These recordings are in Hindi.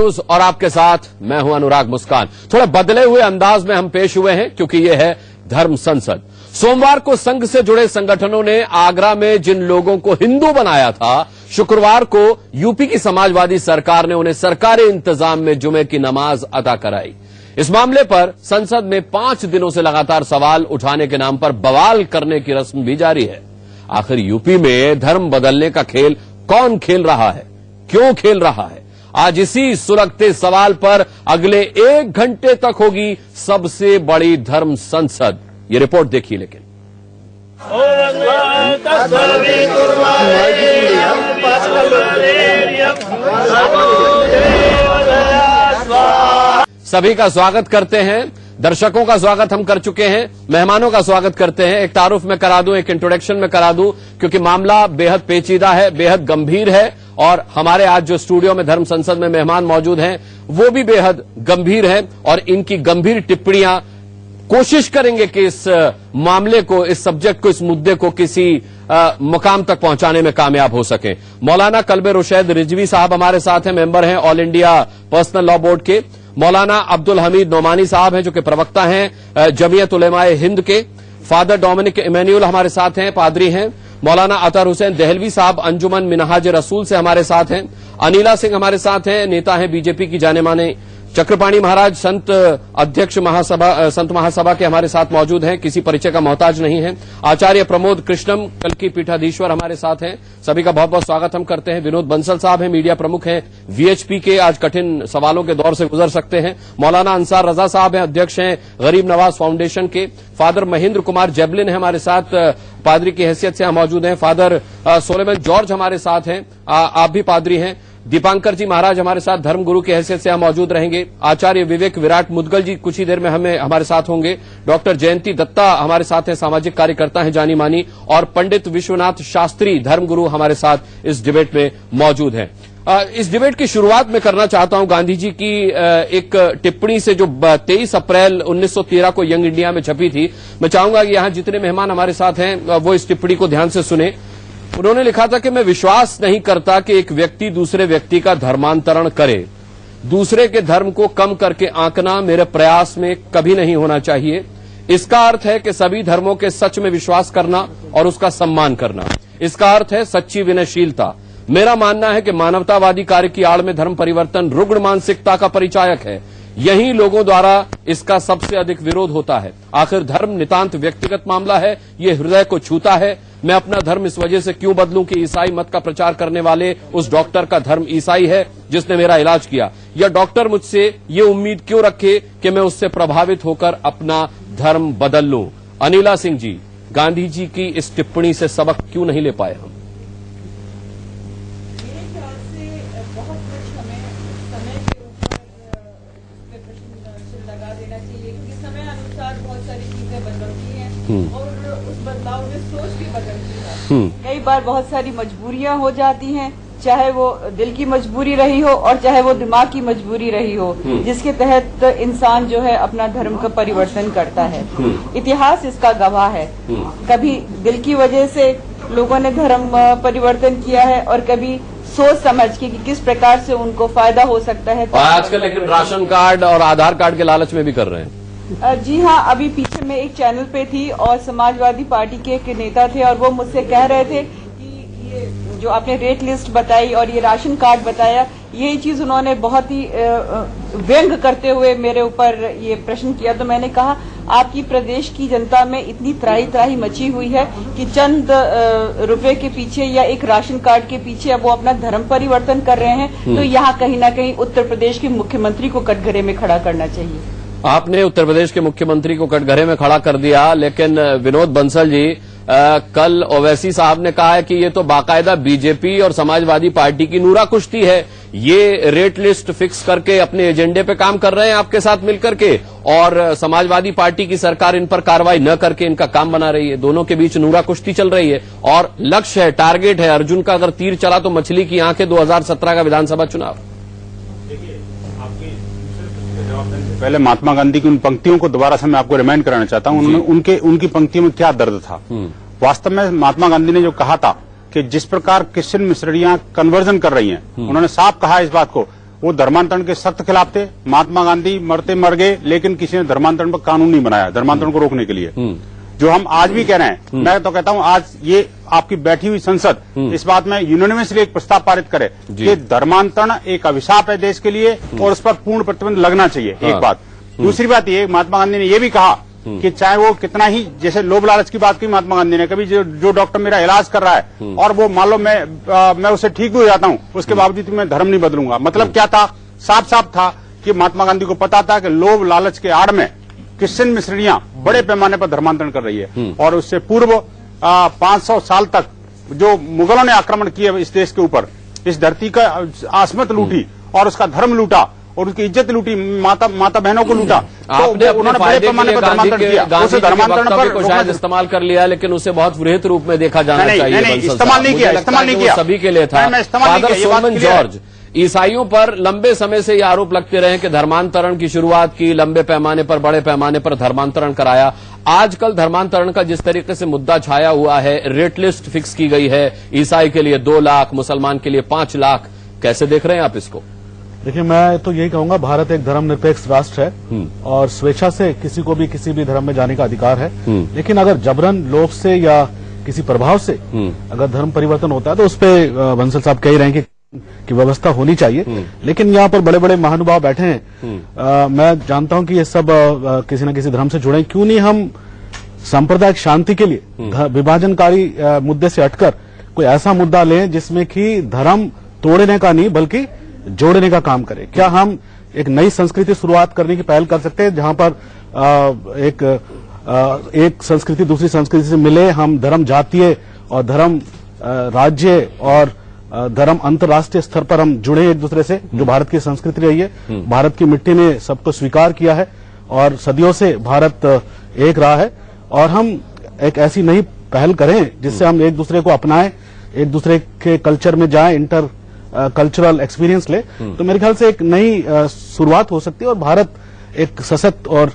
न्यूज और आपके साथ मैं हूं अनुराग मुस्कान। थोड़े बदले हुए अंदाज में हम पेश हुए हैं क्योंकि यह है धर्म संसद। सोमवार को संघ से जुड़े संगठनों ने आगरा में जिन लोगों को हिंदू बनाया था, शुक्रवार को यूपी की समाजवादी सरकार ने उन्हें सरकारी इंतजाम में जुमे की नमाज अदा कराई। इस मामले पर संसद में 5 दिनों से लगातार सवाल उठाने के नाम पर बवाल करने की रस्म भी जारी है। आखिर यूपी में धर्म बदलने का खेल कौन खेल रहा है, क्यों खेल रहा है? आज इसी सुलगते सवाल पर अगले 1 घंटे तक होगी सबसे बड़ी धर्म संसद। ये रिपोर्ट देखिए। लेकिन सभी का स्वागत करते हैं। दर्शकों का स्वागत हम कर चुके हैं, मेहमानों का स्वागत करते हैं। एक तारुफ में करा दूं, एक इंट्रोडक्शन में करा दूं, क्योंकि मामला बेहद पेचीदा है, बेहद गंभीर है और हमारे आज जो स्टूडियो में धर्म संसद में मेहमान मौजूद हैं वो भी बेहद गंभीर हैं और इनकी गंभीर टिप्पणियां कोशिश करेंगे कि इस मामले को, इस सब्जेक्ट को, इस मुद्दे को किसी मुकाम तक पहुंचाने में कामयाब हो सके। मौलाना कल्बे रुशैद रिजवी साहब हमारे साथ हैं, मेंबर हैं all India personal law board के। मौलाना अब्दुल हमीद नोमानी साहब हैं जो कि प्रवक्ता हैं जमीयत उलेमाए हिंद के। फादर डोमिनिक इमैनुअल हमारे साथ हैं, पादरी हैं। मौलाना अतर हुसैन दहलवी साहब अंजुमन मिनहाज रसूल से हमारे साथ हैं। अनिला सिंह हमारे साथ हैं, नेता हैं बीजेपी की जाने माने। चक्रपाणी महाराज संत अध्यक्ष संत महासभा के हमारे साथ मौजूद हैं, किसी परिचय का मोहताज नहीं है। आचार्य प्रमोद कृष्णम कल्की पीठाधीश्वर हमारे साथ हैं, सभी का बहुत बहुत स्वागत हम करते हैं। विनोद बंसल साहब हैं, मीडिया प्रमुख हैं वीएचपी के, आज कठिन सवालों के दौर से गुजर सकते हैं। मौलाना अंसार रजा साहब हैं, अध्यक्ष हैं गरीब नवाज फाउंडेशन के। फादर महेंद्र कुमार जैबलिन है हमारे साथ, पादरी की हैसियत से हम मौजूद हैं। फादर सोलेमन जॉर्ज हमारे साथ हैं, आप भी पादरी हैं। दीपांकर जी महाराज हमारे साथ धर्मगुरु की हैसियत से हम मौजूद रहेंगे। आचार्य विवेक विराट मुदगल जी कुछ ही देर में हमारे साथ होंगे। डॉक्टर जयंती दत्ता हमारे साथ हैं, सामाजिक कार्यकर्ता हैं जानी मानी। और पंडित विश्वनाथ शास्त्री धर्मगुरु हमारे साथ इस डिबेट में मौजूद हैं। इस डिबेट की शुरुआत में करना चाहता हूं गांधी जी की एक टिप्पणी से जो 23 अप्रैल 1913 को यंग इंडिया में छपी थी। मैं चाहूंगा कि यहां जितने मेहमान हमारे साथ हैं वो इस टिप्पणी को ध्यान से सुने। उन्होंने लिखा था कि मैं विश्वास नहीं करता कि एक व्यक्ति दूसरे व्यक्ति का धर्मांतरण करे। दूसरे के धर्म को कम करके आंकना मेरे प्रयास में कभी नहीं होना चाहिए। इसका अर्थ है कि सभी धर्मों के सच में विश्वास करना और उसका सम्मान करना। इसका अर्थ है सच्ची विनयशीलता। मेरा मानना है कि मानवतावादी कार्य की आड़ में धर्म परिवर्तन रुग्ण मानसिकता का परिचायक है। यही लोगों द्वारा इसका सबसे अधिक विरोध होता है। आखिर धर्म नितांत व्यक्तिगत मामला है, ये हृदय को छूता है। मैं अपना धर्म इस वजह से क्यों बदलूं कि ईसाई मत का प्रचार करने वाले उस डॉक्टर का धर्म ईसाई है जिसने मेरा इलाज किया, या डॉक्टर मुझसे ये उम्मीद क्यों रखे कि मैं उससे प्रभावित होकर अपना धर्म बदल लूं। अनिला सिंह जी, गांधी जी की इस टिप्पणी से सबक क्यों नहीं ले पाए हम? और उस बदलाव में सोच भी बदलती है। कई बार बहुत सारी मजबूरियां हो जाती हैं, चाहे वो दिल की मजबूरी रही हो और चाहे वो दिमाग की मजबूरी रही हो, जिसके तहत इंसान जो है अपना धर्म का परिवर्तन करता है। इतिहास इसका गवाह है। कभी दिल की वजह से लोगों ने धर्म परिवर्तन किया है और कभी सोच समझ के कि किस प्रकार से उनको फायदा हो सकता है। आजकल लेकिन राशन कार्ड और आधार कार्ड के लालच में भी कर रहे हैं। जी हाँ, अभी पीछे मैं एक चैनल पे थी और समाजवादी पार्टी के एक नेता थे और वो मुझसे कह रहे थे कि ये जो आपने रेट लिस्ट बताई और ये राशन कार्ड बताया, यही चीज उन्होंने बहुत ही व्यंग करते हुए मेरे ऊपर ये प्रश्न किया। तो मैंने कहा आपकी प्रदेश की जनता में इतनी त्राही त्राही मची हुई है कि चंद रुपए के पीछे या एक राशन कार्ड के पीछे अब वो अपना धर्म परिवर्तन कर रहे हैं। तो यहाँ कहीं ना कहीं उत्तर प्रदेश के मुख्यमंत्री को कटघरे में खड़ा करना चाहिए। आपने उत्तर प्रदेश के मुख्यमंत्री को कटघरे में खड़ा कर दिया, लेकिन विनोद बंसल जी, कल ओवैसी साहब ने कहा है कि ये तो बाकायदा बीजेपी और समाजवादी पार्टी की नूरा कुश्ती है। ये रेट लिस्ट फिक्स करके अपने एजेंडे पे काम कर रहे हैं आपके साथ मिलकर के, और समाजवादी पार्टी की सरकार इन पर कार्रवाई न करके इनका काम बना रही है। दोनों के बीच नूरा कुश्ती चल रही है और लक्ष्य है, टारगेट है, अर्जुन का अगर तीर चला तो मछली की आंखें, 2017 का विधानसभा चुनाव। पहले महात्मा गांधी की उन पंक्तियों को दोबारा से मैं आपको रिमाइंड कराना चाहता हूं। उनकी पंक्तियों में क्या दर्द था। वास्तव में महात्मा गांधी ने जो कहा था कि जिस प्रकार क्रिश्चियन मिशनरियां कन्वर्जन कर रही हैं, उन्होंने साफ कहा इस बात को, वो धर्मांतरण के सख्त खिलाफ थे। महात्मा गांधी मरते मर गए, लेकिन किसी ने धर्मांतरण पर कानून नहीं बनाया धर्मांतरण को रोकने के लिए। जो हम आज भी कह रहे हैं, मैं तो कहता हूं आज ये आपकी बैठी हुई संसद इस बात में यूनानिमसली एक प्रस्ताव पारित करे कि धर्मांतरण एक अभिशाप है देश के लिए और उस पर पूर्ण प्रतिबंध लगना चाहिए। एक बात। दूसरी बात ये, महात्मा गांधी ने ये भी कहा कि चाहे वो कितना ही, जैसे लोभ लालच की बात की महात्मा गांधी ने, कभी जो डॉक्टर मेरा इलाज कर रहा है और वो मान लो मैं उससे ठीक भी हो जाता हूं, उसके बावजूद मैं धर्म नहीं बदलूंगा। मतलब क्या था? साफ साफ था कि महात्मा गांधी को पता था कि लोभ लालच के आड़ में क्रिश्चियन मिशनरियां बड़े पैमाने पर धर्मांतरण कर रही है। और उससे पूर्व 500 साल तक जो मुगलों ने आक्रमण किया इस देश के ऊपर, इस धरती का आसमत लूटी और उसका धर्म लूटा और उसकी इज्जत लूटी, माता बहनों को लूटा, तो उन्होंने बड़े पैमाने पर धर्मांतरण किया। उसे धर्मांतरण पर शायद इस्तेमाल कर लिया, लेकिन उसे बहुत वृहत रूप में देखा जाना चाहिए। नहीं, इस्तेमाल नहीं किया, सभी के लिए था। फादर सोमन जॉर्ज, ईसाइयों पर लंबे समय से ये आरोप लगते रहे कि धर्मांतरण की शुरुआत की, लंबे पैमाने पर, बड़े पैमाने पर धर्मांतरण कराया। आजकल धर्मांतरण का जिस तरीके से मुद्दा छाया हुआ है, रेट लिस्ट फिक्स की गई है, ईसाई के लिए 2 लाख, मुसलमान के लिए 5 लाख, कैसे देख रहे हैं आप इसको? देखिए, मैं तो यही कहूंगा, भारत एक धर्मनिरपेक्ष राष्ट्र है और स्वेच्छा से किसी को भी किसी भी धर्म में जाने का अधिकार है। लेकिन अगर जबरन लोभ से या किसी प्रभाव से अगर धर्म परिवर्तन होता है तो उस पर बंसल साहब कह रहे हैं कि व्यवस्था होनी चाहिए। लेकिन यहाँ पर बड़े बड़े महानुभाव बैठे हैं। मैं जानता हूं कि ये सब किसी न किसी धर्म से जुड़े हैं। क्यों नहीं हम सांप्रदायिक शांति के लिए विभाजनकारी मुद्दे से हटकर कोई ऐसा मुद्दा लें जिसमें कि धर्म तोड़ने का नहीं बल्कि जोड़ने का काम करें? क्या हम एक नई संस्कृति शुरुआत करने की पहल कर सकते हैं जहां पर एक संस्कृति दूसरी संस्कृति से मिले, हम धर्म जातीय और धर्म राज्य और धर्म अंतर्राष्ट्रीय स्तर पर हम जुड़े एक दूसरे से, जो भारत की संस्कृति रही है। भारत की मिट्टी ने सबको स्वीकार किया है और सदियों से भारत एक रहा है। और हम एक ऐसी नई पहल करें जिससे हम एक दूसरे को अपनाएं, एक दूसरे के कल्चर में जाएं, इंटर कल्चरल एक्सपीरियंस ले, तो मेरे ख्याल से एक नई शुरुआत हो सकती है और भारत एक सशक्त और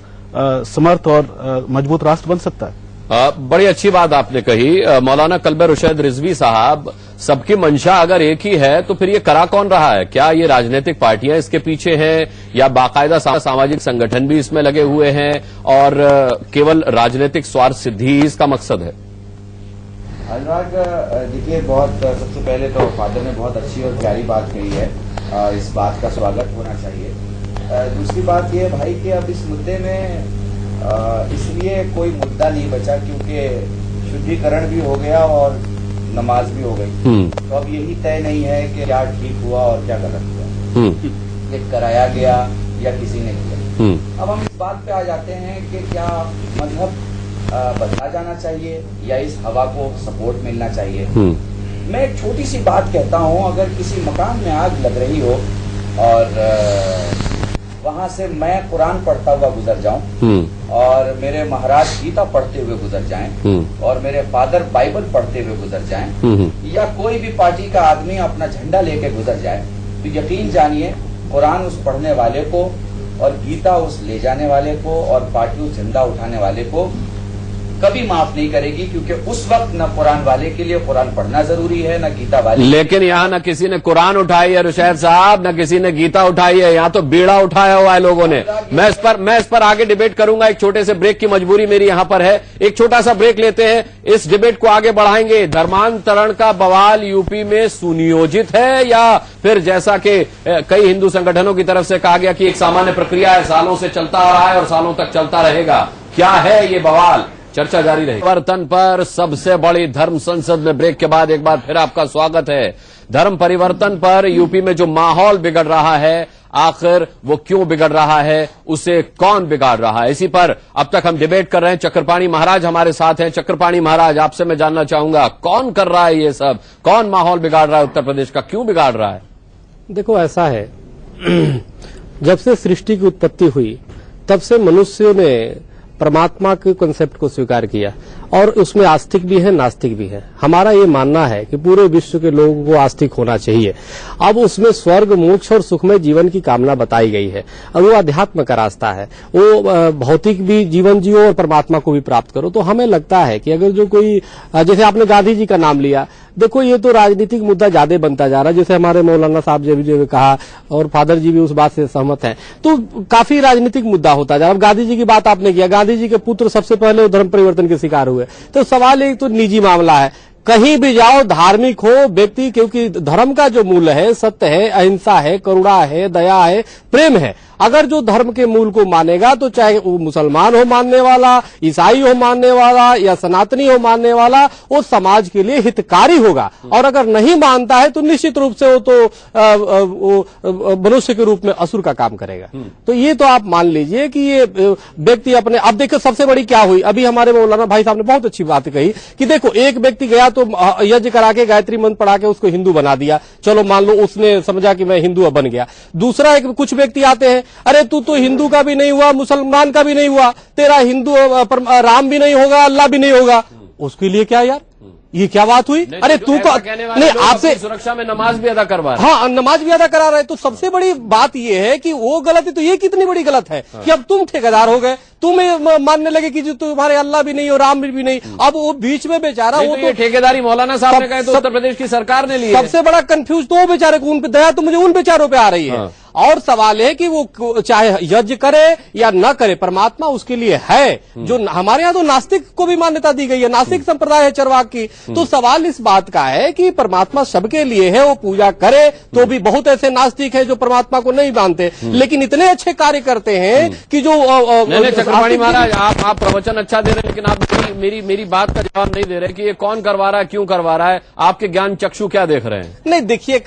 समर्थ और मजबूत राष्ट्र बन सकता है। बड़ी अच्छी बात आपने कही मौलाना कल्बे रुशैद रिजवी साहब। सबकी मंशा अगर एक ही है तो फिर ये करा कौन रहा है? क्या ये राजनीतिक पार्टियां इसके पीछे हैं या बाकायदा सामाजिक संगठन भी इसमें लगे हुए हैं और केवल राजनीतिक स्वार्थ सिद्धि ही इसका मकसद है? अनुराग, देखिए, बहुत सबसे पहले तो फादर ने बहुत अच्छी और प्यारी बात कही है, इस बात का स्वागत होना चाहिए। दूसरी बात यह भाई कि अब इस मुद्दे में इसलिए कोई मुद्दा नहीं बचा क्योंकि शुद्धिकरण भी हो गया और नमाज भी हो गई। तो अब यही तय नहीं है कि क्या ठीक हुआ और क्या गलत हुआ, ये कराया गया या किसी ने किया। अब हम इस बात पे आ जाते हैं कि क्या मजहब बदला जाना चाहिए या इस हवा को सपोर्ट मिलना चाहिए। मैं एक छोटी सी बात कहता हूँ, अगर किसी मकान में आग लग रही हो और वहां से मैं कुरान पढ़ता हुआ गुजर जाऊं और मेरे महाराज गीता पढ़ते हुए गुजर जाएं और मेरे फादर बाइबल पढ़ते हुए गुजर जाएं या कोई भी पार्टी का आदमी अपना झंडा लेके गुजर जाए, तो यकीन जानिए कुरान उस पढ़ने वाले को और गीता उस ले जाने वाले को और पार्टी उस झंडा उठाने वाले को कभी माफ नहीं करेगी, क्योंकि उस वक्त न कुरान वाले के लिए कुरान पढ़ना जरूरी है न गीता वाले। लेकिन यहाँ न किसी ने कुरान उठाई है रुशैद साहब, न किसी ने गीता उठाई है, यहाँ तो बीड़ा उठाया हुआ है लोगों ने। मैं इस पर आगे डिबेट करूंगा। एक छोटे से ब्रेक की मजबूरी मेरी यहाँ पर है। एक छोटा सा ब्रेक लेते हैं, इस डिबेट को आगे बढ़ाएंगे। धर्मांतरण का बवाल यूपी में सुनियोजित है या फिर जैसा कि कई हिंदू संगठनों की तरफ से कहा गया कि एक सामान्य प्रक्रिया है, सालों से चलता आ रहा है और सालों तक चलता रहेगा? क्या है ये बवाल? चर्चा जारी रहेगी। परिवर्तन पर सबसे बड़ी धर्म संसद में ब्रेक के बाद एक बार फिर आपका स्वागत है। धर्म परिवर्तन पर यूपी में जो माहौल बिगड़ रहा है, आखिर वो क्यों बिगड़ रहा है, उसे कौन बिगाड़ रहा है, इसी पर अब तक हम डिबेट कर रहे हैं। चक्रपाणी महाराज हमारे साथ हैं। चक्रपाणी महाराज, आपसे मैं जानना चाहूंगा, कौन कर रहा है ये सब? कौन माहौल बिगाड़ रहा है उत्तर प्रदेश का? क्यों बिगाड़ रहा है? देखो, ऐसा है, जब से सृष्टि की उत्पत्ति हुई तब से मनुष्यों ने परमात्मा के कॉन्सेप्ट को स्वीकार किया और उसमें आस्तिक भी है, नास्तिक भी है। हमारा ये मानना है कि पूरे विश्व के लोगों को आस्तिक होना चाहिए। अब उसमें स्वर्ग, मोक्ष और सुखमय जीवन की कामना बताई गई है। अब वो अध्यात्म का रास्ता है, वो भौतिक भी जीवन जियो और परमात्मा को भी प्राप्त करो। तो हमें लगता है कि अगर जो कोई, जैसे आपने गांधी जी का नाम लिया, देखो ये तो राजनीतिक मुद्दा ज्यादा बनता जा रहा है, जैसे हमारे मौलाना साहब जी भी कहा और फादर जी भी उस बात से सहमत हैं, तो काफी राजनीतिक मुद्दा होता जा रहा है। अब गांधी जी की बात आपने किया, गांधी जी के पुत्र सबसे पहले धर्म परिवर्तन के शिकार हुए, तो सवाल एक तो निजी मामला है। कहीं भी जाओ, धार्मिक हो व्यक्ति, क्योंकि धर्म का जो मूल है सत्य है, अहिंसा है, करुणा है, दया है, प्रेम है। अगर जो धर्म के मूल को मानेगा, तो चाहे वो मुसलमान हो मानने वाला, ईसाई हो मानने वाला या सनातनी हो मानने वाला, वो समाज के लिए हितकारी होगा। और अगर नहीं मानता है तो निश्चित रूप से वो तो मनुष्य के रूप में असुर का काम करेगा। तो ये तो आप मान लीजिए कि ये व्यक्ति अपने, अब देखो सबसे बड़ी क्या हुई, अभी हमारे मौलाना भाई साहब ने बहुत अच्छी बात कही कि देखो एक व्यक्ति गया तो यज्ञ करा के गायत्री मंत्र पढ़ा के उसको हिंदू बना दिया, चलो मान लो उसने समझा कि मैं हिंदू बन गया। दूसरा एक कुछ व्यक्ति आते हैं, अरे तू तो हिंदू का भी नहीं हुआ, मुसलमान का भी नहीं हुआ, तेरा हिंदू राम भी नहीं होगा, अल्लाह भी नहीं होगा। उसके लिए क्या यार, ये क्या बात हुई? अरे तू तो नहीं, आपसे सुरक्षा में नमाज भी अदा करवा रहे, हाँ नमाज भी अदा करा रहे। तो सबसे बड़ी बात ये है कि वो गलत है, तो ये कितनी बड़ी गलत है कि अब तुम ठेकेदार हो गए, तुम्हें मानने लगे कि तुम्हारे अल्लाह भी नहीं हो, राम भी नहीं। अब वो बीच में बेचारा, वो तो ठेकेदारी मौलाना साहब ने कहा तो उत्तर प्रदेश की सरकार ने ली। सबसे बड़ा कंफ्यूज तो वो बेचारे को, उन पे दया तो मुझे उन बेचारों पे आ रही है। और सवाल है कि वो चाहे यज्ञ करे या न करे, परमात्मा उसके लिए है। जो हमारे यहाँ तो नास्तिक को भी मान्यता दी गई है, नास्तिक संप्रदाय है चरवाक की। तो सवाल इस बात का है कि परमात्मा सबके लिए है, वो पूजा करे। तो भी बहुत ऐसे नास्तिक हैं जो परमात्मा को नहीं मानते, लेकिन इतने अच्छे कार्य करते हैं कि जो चक्रपाणी महाराज, आप प्रवचन अच्छा दे रहे हैं, लेकिन आप मेरी बात का जवाब नहीं दे रहे कि ये कौन करवा रहा है, क्यों करवा रहा है, आपके ज्ञान चक्षु क्या देख रहे हैं? नहीं देखिए,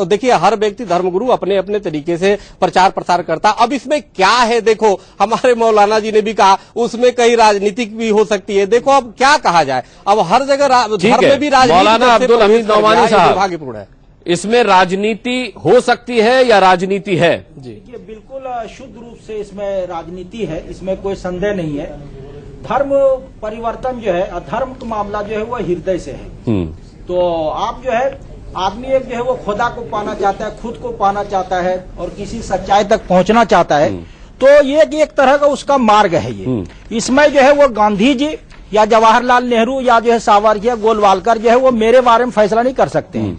देखिए हर व्यक्ति धर्मगुरु अपने अपने तरीके से प्रचार प्रसार करता। अब इसमें क्या है, देखो हमारे मौलाना जी ने भी कहा उसमें कई राजनीतिक भी हो सकती है। देखो अब क्या कहा जाए, अब हर जगह धर्म में भी मौलाना अब्दुल हमीद नौमानी साहब, दुर्भाग्यपूर्ण है। इसमें राजनीति हो सकती है या राजनीति है? जी ये बिल्कुल शुद्ध रूप से इसमें राजनीति है, इसमें कोई संदेह नहीं है। धर्म परिवर्तन जो है, धर्म का मामला जो है वो हृदय से है। तो आप जो है, आदमी एक जो है वो खुदा को पाना चाहता है, खुद को पाना चाहता है और किसी सच्चाई तक पहुंचना चाहता है। तो ये एक तरह का उसका मार्ग है। ये इसमें जो है वो गांधी जी या जवाहरलाल नेहरू या जो है सावरकर, गोलवालकर जो है वो मेरे बारे में फैसला नहीं कर सकते हैं।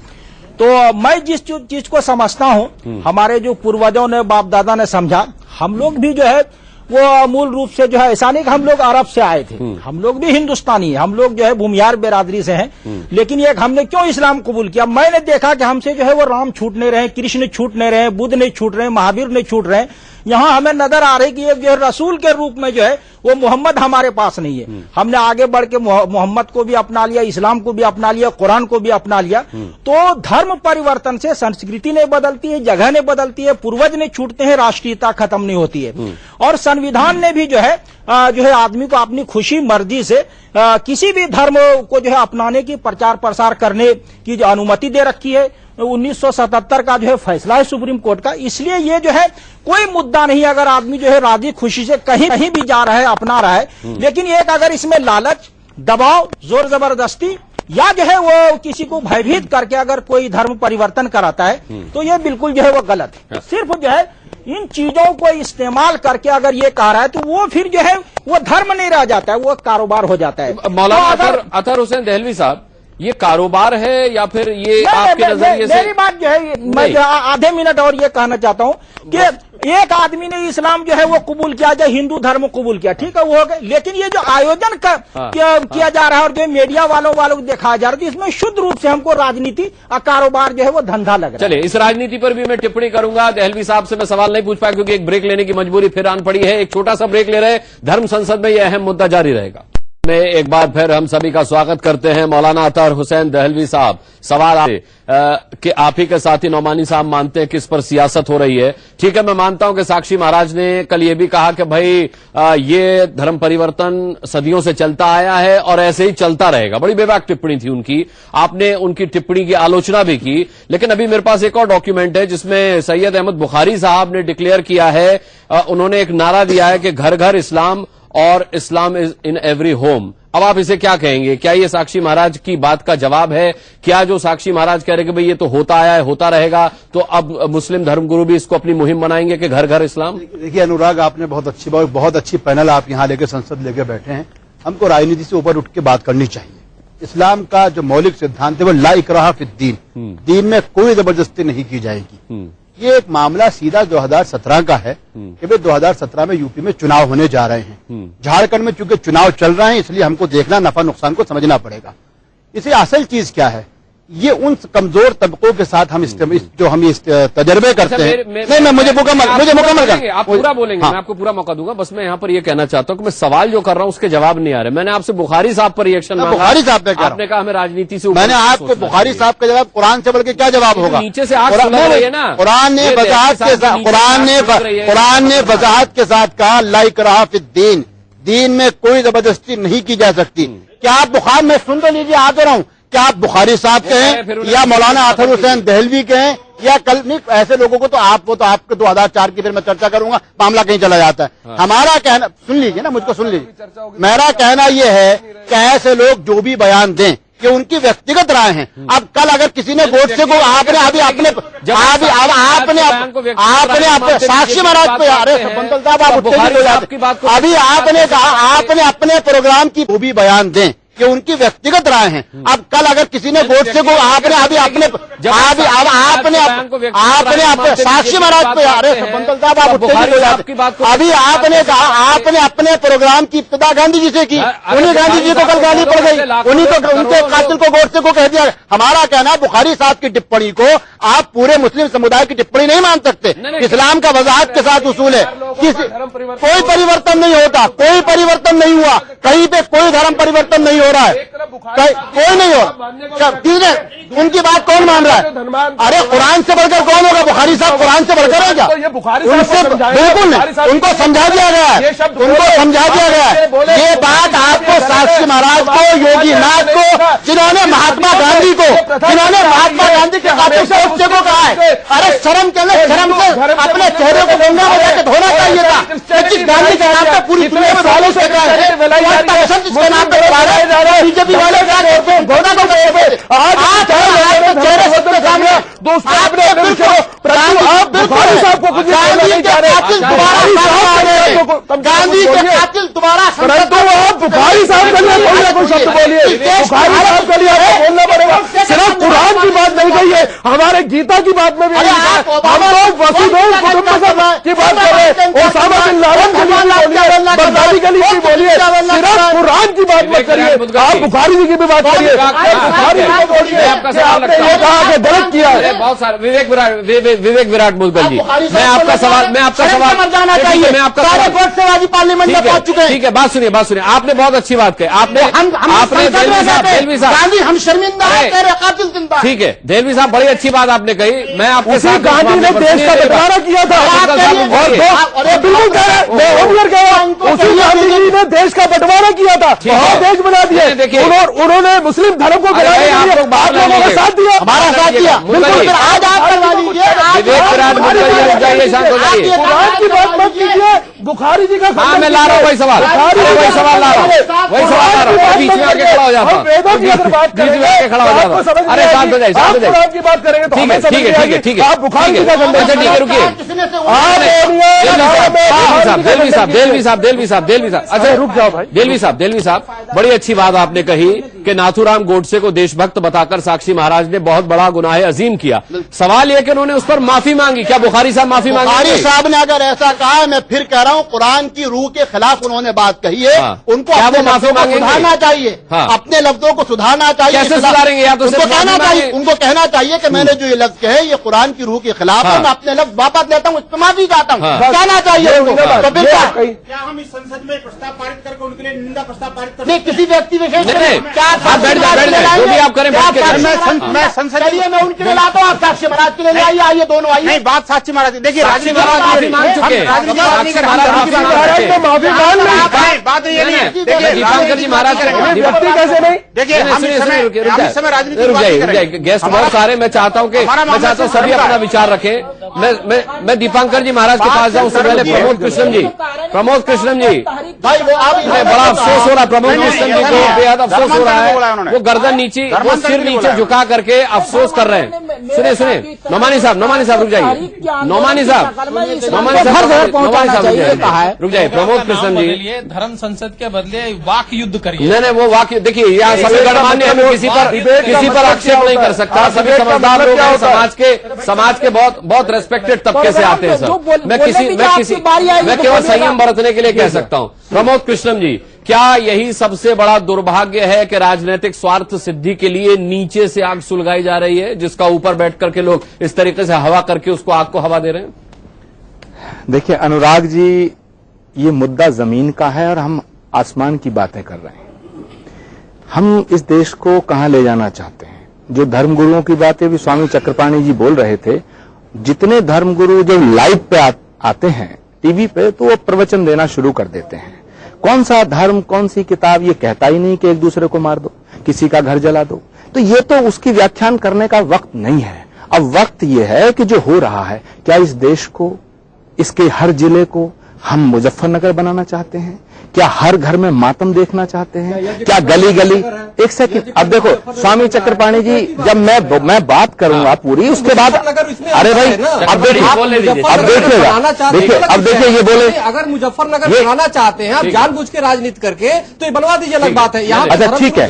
तो मैं जिस चीज को समझता हूँ, हमारे जो पूर्वजों ने, बाप दादा ने समझा, हम लोग भी जो है वो मूल रूप से जो है, ऐसा नहीं कि हम लोग अरब से आए थे, हम लोग भी हिंदुस्तानी हैं, हम लोग जो है भूमियार बिरादरी से हैं। लेकिन ये हमने क्यों इस्लाम कबूल किया? मैंने देखा कि हमसे जो है वो राम छूट नहीं रहे, कृष्ण छूट नहीं रहे, बुद्ध नहीं छूट रहे, महावीर नहीं छूट रहे। यहाँ हमें नजर आ रही कि एक जो है रसूल के रूप में जो है वो मोहम्मद हमारे पास नहीं है। हमने आगे बढ़ के मोहम्मद को भी अपना लिया, इस्लाम को भी अपना लिया, कुरान को भी अपना लिया। तो धर्म परिवर्तन से संस्कृति नहीं बदलती है, जगह नहीं बदलती है, पूर्वज नहीं छूटते हैं, राष्ट्रीयता खत्म नहीं होती है। और संविधान ने भी जो है आदमी को अपनी खुशी मर्जी से किसी भी धर्म को जो है अपनाने की, प्रचार प्रसार करने की जो अनुमति दे रखी है। 1977 का जो है फैसला है सुप्रीम कोर्ट का। इसलिए ये जो है कोई मुद्दा नहीं, अगर आदमी जो है राजी खुशी से कहीं भी जा रहा है, अपना रहा है। लेकिन एक अगर इसमें लालच, दबाव, जोर जबरदस्ती या जो है वो किसी को भयभीत करके अगर कोई धर्म परिवर्तन कराता है, तो ये बिल्कुल जो है वो गलत है। सिर्फ जो है इन चीजों को इस्तेमाल करके अगर ये कह रहा है, तो वो फिर जो है वो धर्म नहीं रह जाता है, वो कारोबार हो जाता है। मौलाना अतहर हुसैन दहलवी साहब, ये कारोबार है या फिर ये आपके नजरिए से? मेरी बात जो है, मैं आधे मिनट और ये कहना चाहता हूँ कि एक आदमी ने इस्लाम जो है वो कबूल किया, जो हिंदू धर्म कबूल किया, ठीक है वो हो गए। लेकिन ये जो आयोजन किया जा रहा है और जो मीडिया वालों को दिखाया जा रहा है, इसमें शुद्ध रूप से हमको राजनीति और कारोबार जो है वो धंधा लग रहा है। चलिए, इस राजनीति पर भी मैं टिप्पणी करूंगा। दहलवी साहब से मैं सवाल नहीं पूछ पाया क्योंकि एक ब्रेक लेने की मजबूरी फिर आन पड़ी है। एक छोटा सा ब्रेक ले रहे, धर्म संसद में यह अहम मुद्दा जारी रहेगा। में एक बार फिर हम सभी का स्वागत करते हैं। मौलाना अतहर हुसैन दहलवी साहब, सवाल कि आप ही के साथी नौमानी साहब मानते हैं कि इस पर सियासत हो रही है। ठीक है, मैं मानता हूं कि साक्षी महाराज ने कल ये भी कहा कि भाई ये धर्म परिवर्तन सदियों से चलता आया है और ऐसे ही चलता रहेगा। बड़ी बेबाक टिप्पणी थी उनकी, आपने उनकी टिप्पणी की आलोचना भी की। लेकिन अभी मेरे पास एक और डॉक्यूमेंट है जिसमें सैयद अहमद बुखारी साहब ने डिक्लेयर किया है, उन्होंने एक नारा दिया है कि घर घर इस्लाम और Islam is in every home. अब आप इसे क्या कहेंगे? क्या ये साक्षी महाराज की बात का जवाब है? क्या जो साक्षी महाराज कह रहे कि भाई ये तो होता आया है, होता रहेगा, तो अब मुस्लिम धर्मगुरु भी इसको अपनी मुहिम बनाएंगे कि घर घर इस्लाम? देखिए अनुराग, आपने बहुत अच्छी पैनल आप यहाँ लेके संसद लेके बैठे हैं। हमको राजनीति से ऊपर उठ के बात करनी चाहिए। इस्लाम का जो मौलिक सिद्धांत है वो ला इकराहा फिद्दीन, दीन में कोई जबरदस्ती नहीं की जाएगी। ये एक मामला सीधा 2017 का है कि भाई 2017 में यूपी में चुनाव होने जा रहे हैं। झारखंड में चूंकि चुनाव चल रहे हैं इसलिए हमको देखना, नफा नुकसान को समझना पड़ेगा। इसे असल चीज क्या है, ये उन कमजोर तबकों के साथ हम जो हम इस तजर्बे करते हैं। मुझे मुकम्मल आप पूरा बोलेंगे। हाँ। मैं आपको पूरा मौका दूंगा। बस मैं यहाँ पर ये कहना चाहता हूँ कि मैं सवाल जो कर रहा हूँ उसके जवाब नहीं आ रहे। मैंने आपसे बुखारी साहब पर रिएक्शन मांगा। बुखारी साहब पे आपने कहा हमें राजनीति से, मैंने आपको बुखारी साहब का जवाब कुरान से बढ़ के क्या जवाब होगा? नीचे से आग सुलग रही है ना। कुरान ने वजाहत के साथ कहा ला इकराहा फिद्दीन, दीन में कोई जबरदस्ती नहीं की जा सकती। क्या आप बुखार में सुन तो लीजिए, आ तो रहा हूँ, क्या आप बुखारी साहब कहें या मौलाना आथर हुसैन दहलवी कहें या कल नहीं, ऐसे लोगों को तो आपके 2004 की फिर मैं चर्चा करूंगा, मामला कहीं चला जाता है। हाँ। हमारा कहना सुन लीजिए ना, मुझको सुन लीजिए। मेरा कहना यह है कि ऐसे लोग जो भी बयान दें कि उनकी व्यक्तिगत राय है। अब कल अगर किसी ने गोडसे को आपने साक्षी महाराज पे, अरे बंदल साहब आप अभी आपने कहा आपने अपने प्रोग्राम की वो भी बयान दें कि उनकी व्यक्तिगत राय है। अब कल अगर किसी ने गोडसे को आपने साक्षी महाराज पे, अरे बंदल साहब आप अभी आपने कहा आपने अपने प्रोग्राम की इब्तिदा गांधी जी से की, उन्हीं गांधी जी को कल गाली पड़ गई, उन्हीं को उनके कातिल को गोडसे को कह दिया। हमारा कहना बुखारी साहब की टिप्पणी को आप पूरे मुस्लिम समुदाय की टिप्पणी नहीं मान सकते। इस्लाम का वजाहत के साथ उसूल है, कोई परिवर्तन नहीं होता, कोई परिवर्तन नहीं हुआ, कहीं पे कोई धर्म परिवर्तन नहीं हो रहा है, कोई नहीं हो। उनकी बात कौन मान रहा है? अरे कुरान से बढ़कर कौन होगा? बुखारी साहब कुरान से बढ़कर है क्या? उनसे बिल्कुल नहीं, उनको समझा दिया गया है, उनको समझा दिया गया है। ये बात आपको साक्षी महाराज को, योगी नाथ को, जिन्होंने महात्मा गांधी को के गोडसे को कहा है, अरे शर्म के लिए शर्म से अपने चेहरे को गंगा में जाकर धोना चाहिए था। गांधी के नाम पे पूरी दुनिया में सालों से बीजेपी वाले घोड़ा को चेहरे सबके सामने गांधी के कातिल दोबारा बुखारी साहब के लिए कोई शब्द बोलिए, बुखारी साहब के लिए बोलना पड़ेगा। सिर्फ कुरान की बात नहीं कही है, हमारे गीता की बात में भी हम लोग वसुधैव कुटुंबकम की बात कर रहे हैं, ओसामा बिन लादेन के लिए बोलिए, बगदादी के लिए बोलिए, सिर्फ कुरान की बात मत करिए। आप बुखारी जी की भी बात करिए, बुखारी जी को बोलिए आपने ये कहा कि गलत किया है। बहुत सारे विवेक विराट मुदगल जी, मैं आपका सवाल पार्लियामेंट में पहुंच चुके हैं। ठीक है, बात सुनिए। आपने बहुत अच्छी बात कही। आपने देलवी साहब हम शर्मिंदा है, ठीक है, देलवी साहब बड़ी अच्छी बात आपने कही। मैं आपके साथ गांधी ने देश का बंटवारा किया था, उसी गांधी जी ने देश का बंटवारा किया था, देश बना दिया। देखिए उन्होंने मुस्लिम धर्म को गिराने के लिए आप लोगों का साथ दिया, हमारा साथ दिया। बिल्कुल, आज आप करवा लीजिए। कुरान की बात मत कीजिए, बुखारी जी का मैं ला रहा हूँ वही सवाल ला रहा हूँ, बीच में आके खड़ा हो जाता हूँ, खड़ा हो जाता हूँ। अरे शांत हो जाए, कुरान की बात करेंगे तो ठीक है, आप बुखारी जी का अच्छा ठीक है, रुकिए। देलवी साहब, अच्छा रुक जाओ भाई। देलवी साहब, बड़ी अच्छी बात आपने कही कि नाथूराम गोडसे को देशभक्त बताकर साक्षी महाराज ने बहुत बड़ा गुनाह अजीम किया। सवाल यह कि उन्होंने उस पर माफी मांगी, क्या बुखारी साहब माफी मांगी? बुखारी साहब ने अगर ऐसा कहा है, मैं फिर कह रहा हूँ, कुरान की रूह के खिलाफ उन्होंने बात कही है। उनको अपने लफ्जों को सुधारना चाहिए, अपने लफ्जों को सुधारना चाहिए। कैसे सुधारेंगे? या तो उनको कहना चाहिए कि मैंने जो ये लफ्ज कहे ये कुरान की रूह के खिलाफ है, मैं अपने लफ्ज वापस लेता हूँ, इस पर माफी चाहता हूँ, कहना चाहिए उनको। तो फिर क्या हम इस संसद में प्रस्ताव पारित करके उनके लिए निंदा प्रस्ताव पारित कर नहीं, किसी व्यक्ति विशेष जो भी आप करें, मैं संसद मैं उनके लिए लाता हूँ, आप साक्षी महाराज के लिए आइए, आइए दोनों आइए। नहीं, बात साक्षी महाराज, देखिए साक्षी महाराज माफी मांग चुके हैं, बात ये नहीं है। दीपांकर जी महाराज व्यक्ति कैसे नहीं? देखिए समय राजनीति गेस्ट बहुत सारे, मैं चाहता हूँ सभी अपना विचार रखें। मैं दीपांकर जी महाराज के पास जाऊँ, उससे पहले प्रमोद कृष्णन जी, प्रमोद कृष्णन जी भाई वो आप बड़ा अफसोस हो रहा है, प्रमोद कृष्णन जी को बेहद अफसोस हो रहा है, वो गर्दन नीचे, वो सिर नीचे झुका करके अफसोस कर रहे हैं। सुनिए सुनिए, नोमानी साहब रुक जाइए, नोमानी साहब रुक जाइए। प्रमोद कृष्णन जी, धर्म संसद के बदले वाक युद्ध करिए। नहीं वो वाक्य देखिए, यहाँ सभी गणमान्य है, किसी पर आक्षेप नहीं कर सकता, सभी समझदार लोग हैं, समाज के बहुत रेस्पेक्टेड तबके से आते हैं सब। मैं केवल संयम बरतने के लिए कह सकता हूं। प्रमोद कृष्णन जी, क्या यही सबसे बड़ा दुर्भाग्य है कि राजनीतिक स्वार्थ सिद्धि के लिए नीचे से आग सुलगाई जा रही है, जिसका ऊपर बैठ करके लोग इस तरीके से हवा करके उसको आग को हवा दे रहे हैं? देखिए अनुराग जी, ये मुद्दा जमीन का है और हम आसमान की बातें कर रहे हैं। हम इस देश को कहां ले जाना चाहते हैं? जो धर्मगुरुओं की बातें भी स्वामी चक्रपाणी जी बोल रहे थे, जितने धर्मगुरु जब लाइव पे आते हैं टीवी पे, तो वो प्रवचन देना शुरू कर देते हैं। कौन सा धर्म, कौन सी किताब ये कहता ही नहीं कि एक दूसरे को मार दो, किसी का घर जला दो। तो ये तो उसकी व्याख्यान करने का वक्त नहीं है। अब वक्त ये है कि जो हो रहा है, क्या इस देश को, इसके हर जिले को हम मुजफ्फरनगर बनाना चाहते हैं? क्या हर घर में मातम देखना चाहते हैं? क्या गली गली? एक सेकंड, अब देखो स्वामी चक्रपाणी जी, जब मैं बात करूंगा पूरी, उसके बाद अरे भाई अब देखिएगा, देखिए अब देखिए ये बोले अगर मुजफ्फरनगर बनाना चाहते हैं आप जानबूझ के राजनीति करके, तो ये बनवा दीजिए, अलग बात है। यहाँ अच्छा ठीक है,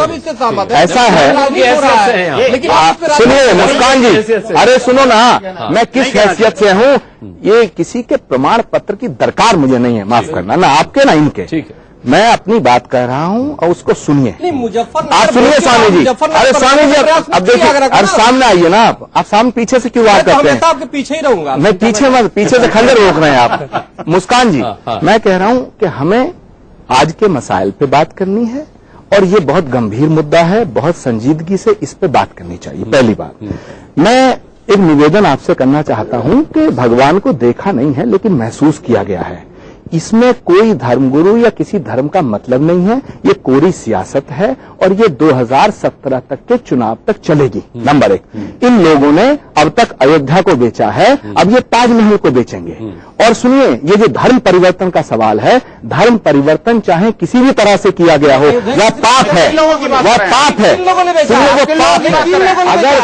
ऐसा है। लेकिन सुनिए मुस्कान जी, अरे सुनो ना, मैं किस हैसियत से हूँ, ये किसी के प्रमाण पत्र की दरकार मुझे नहीं है, माफ करना, ना आपके ना इनके। ठीक है, मैं अपनी बात कह रहा हूँ और उसको सुनिए। मुजफ्फरनगर आप सुनिए स्वामी जी, अरे स्वामी जी अब देखिए, अरे सामने आइए ना आप सामने पीछे से क्यों बात करते हैं? आपके पीछे ही रहूंगा मैं, पीछे से खंजर रोक रहे हैं आप। मुस्कान जी, मैं कह रहा हूँ कि हमें आज के मसाइल पे बात करनी है और ये बहुत गंभीर मुद्दा है, बहुत संजीदगी से इस पे बात करनी चाहिए। पहली बात, मैं एक निवेदन आपसे करना चाहता हूं कि भगवान को देखा नहीं है लेकिन महसूस किया गया है। इसमें कोई धर्मगुरु या किसी धर्म का मतलब नहीं है, ये कोरी सियासत है और ये 2017 तक के चुनाव तक चलेगी। नंबर एक, इन लोगों ने अब तक अयोध्या को बेचा है, अब ये ताजमहल को बेचेंगे। और सुनिए, ये जो धर्म परिवर्तन का सवाल है, धर्म परिवर्तन चाहे किसी भी तरह से किया गया हो, वह पाप है, वह पाप है। अगर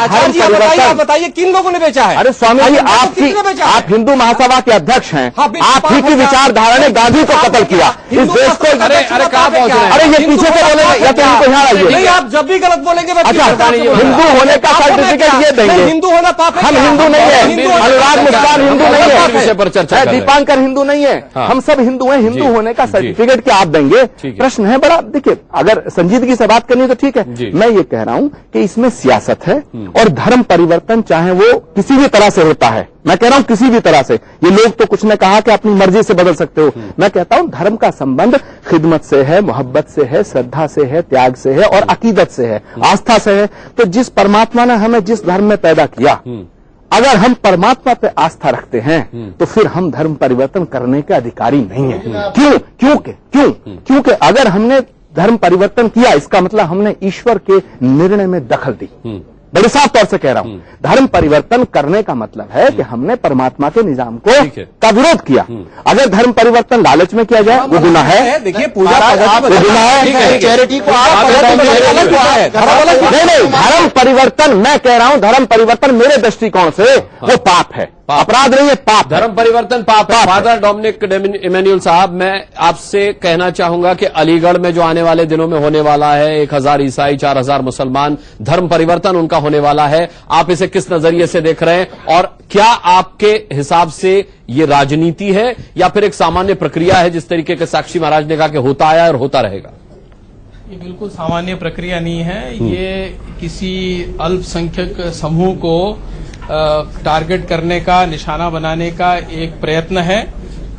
धर्म परिवर्तन, बताइए किन लोगों ने बेचा है? अरे स्वामी जी, आप हिंदू महासभा के अध्यक्ष हैं, आप ही की विचारधारा ने गांधी को कत्ल किया, इस देश को। अरे कहाँ पहुंच रहे हैं? अरे ये पीछे से बोलेंगे या तो इनको यहाँ आइए। नहीं, आप जब भी गलत बोलेंगे मैं अच्छा, हिंदू होने का सर्टिफिकेट ये देंगे। हिंदू होना पाप है? हम हिंदू नहीं है, अनुराग मुस्कान हिंदू नहीं है, पर चर्चा, दीपांकर हिंदू नहीं है, हम सब हिंदू हैं। हिंदू होने का सर्टिफिकेट क्या आप देंगे? प्रश्न है बड़ा। देखिए, अगर संजीदगी से बात करनी है तो ठीक है, मैं ये कह रहा हूं कि इसमें सियासत है और धर्म परिवर्तन चाहे वो किसी भी तरह से होता है, मैं कह रहा हूं किसी भी तरह से। ये लोग तो कुछ ने कहा कि अपनी मर्जी से बदल सकते हो, मैं कहता हूं धर्म का संबंध खिदमत से है, मोहब्बत से है, श्रद्धा से है, त्याग से है और अकीदत से है, आस्था से है। तो जिस परमात्मा ने हमें जिस धर्म में पैदा किया, अगर हम परमात्मा पे आस्था रखते हैं तो फिर हम धर्म परिवर्तन करने के अधिकारी नहीं है। क्योंकि अगर हमने धर्म परिवर्तन किया, इसका मतलब हमने ईश्वर के निर्णय में दखल दी। बड़े साफ तौर से कह रहा हूं, धर्म परिवर्तन करने का मतलब है कि हमने परमात्मा के निजाम को का विरोध किया। अगर धर्म परिवर्तन लालच में किया जाए वो गुनाह है। देखिए, पूजा वो गुनाह है, चैरिटी को नहीं, धर्म परिवर्तन, मैं कह रहा हूं धर्म परिवर्तन मेरे दृष्टिकोण से वो पाप है, अपराध नहीं है, पाप। धर्म परिवर्तन पाप है। फादर डोमिनिक इमैनुअल साहब, मैं आपसे कहना चाहूंगा कि अलीगढ़ में जो आने वाले दिनों में होने वाला है, 1000 ईसाई, 4000 मुसलमान, धर्म परिवर्तन उनका होने वाला है, आप इसे किस नजरिए से देख रहे हैं? और क्या आपके हिसाब से ये राजनीति है या फिर एक सामान्य प्रक्रिया है, जिस तरीके के साक्षी महाराज ने कहा कि होता आया और होता रहेगा? ये बिल्कुल सामान्य प्रक्रिया नहीं है, ये किसी अल्पसंख्यक समूह को टारगेट करने का, निशाना बनाने का एक प्रयत्न है।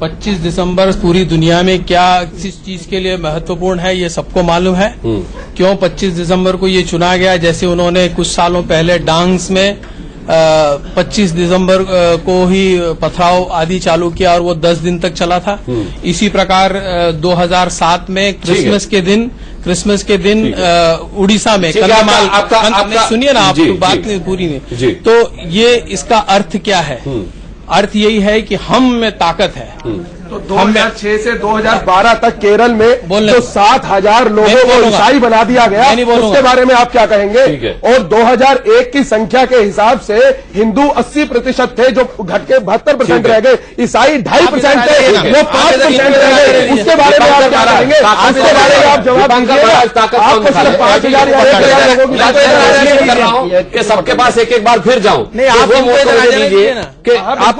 25 दिसंबर पूरी दुनिया में क्या किस चीज के लिए महत्वपूर्ण है ये सबको मालूम है। क्यों 25 दिसंबर को ये चुना गया? जैसे उन्होंने कुछ सालों पहले डांग्स में 25 दिसंबर को ही पथराव आदि चालू किया और वो 10 दिन तक चला था। इसी प्रकार 2007 में क्रिसमस के दिन उड़ीसा में कंधमाल, सुनिए ना आप, बात नहीं पूरी नहीं। तो ये इसका अर्थ क्या है? अर्थ यही है कि हम में ताकत है। तो 2006 से 2012 तक केरल में जो 7,000 लोगों को ईसाई बना दिया गया, उसके बारे में आप क्या कहेंगे? और 2001 की संख्या के हिसाब से हिंदू 80% थे, जो घट के 72% रह गए। ईसाई 2.5% थे, वो 5% रह गए। उसके बारे में आप क्या कहेंगे? उसके बारे में आप जवाब दीजिए। आपको सिर्फ 5,000 या 1,000 लोगों की बात कर रहा हूँ कि सबके पास एक बार फिर जाऊं। नहीं, आप दीजिए कि आप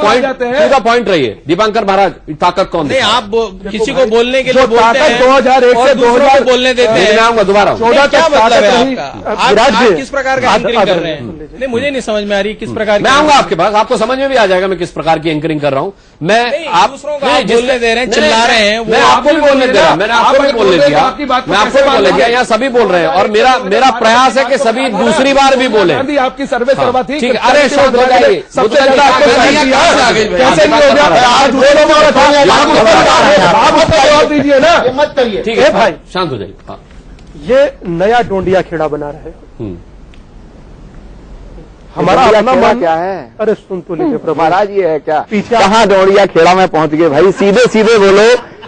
पॉइंट रहिए। दीपांकर महाराज, ताकत कौन? नहीं, आप किसी को बोलने के लिए बोलते हैं, 2001 से 2000 बोलने देते हैं। मैं आऊंगा दोबारा। क्या मतलब है आपका? आप किस प्रकार का एंकरिंग कर रहे हैं? नहीं, मुझे नहीं समझ में आ रही किस प्रकार की। मैं आऊंगा आपके पास, आपको समझ में भी आ जाएगा मैं किस प्रकार की एंकरिंग कर रहा हूं। मैं आप दूसरों को बोलने दे रहे हैं, चिल्ला रहे हैं। मैं आपको भी बोलने दे रहा, मैंने आपको भी बोलने दिया, मैं आपको भी बोलने दिया। यहाँ सभी बोल रहे हैं और मेरा प्रयास है कि सभी दूसरी बार भी बोले। आपकी सर्वे सर्वा थी। ठीक, अरे शांत हो जाइए। सबसे ज्यादा कैसे नहीं हो गया? आज वो लोग आप उसका जवाब दीजिए ना। मत करिए। ठीक है भाई, शांत हो जाइए। हाँ, ये नया डोंडिया खेड़ा बना रहे हैं। हमारा अपना मन क्या है? अरे सुन तो लीजिए महाराज, ये है क्या? पीछे कहाँ डोंडिया खेड़ा में पहुंच गए भाई? सीधे सीधे बोलो,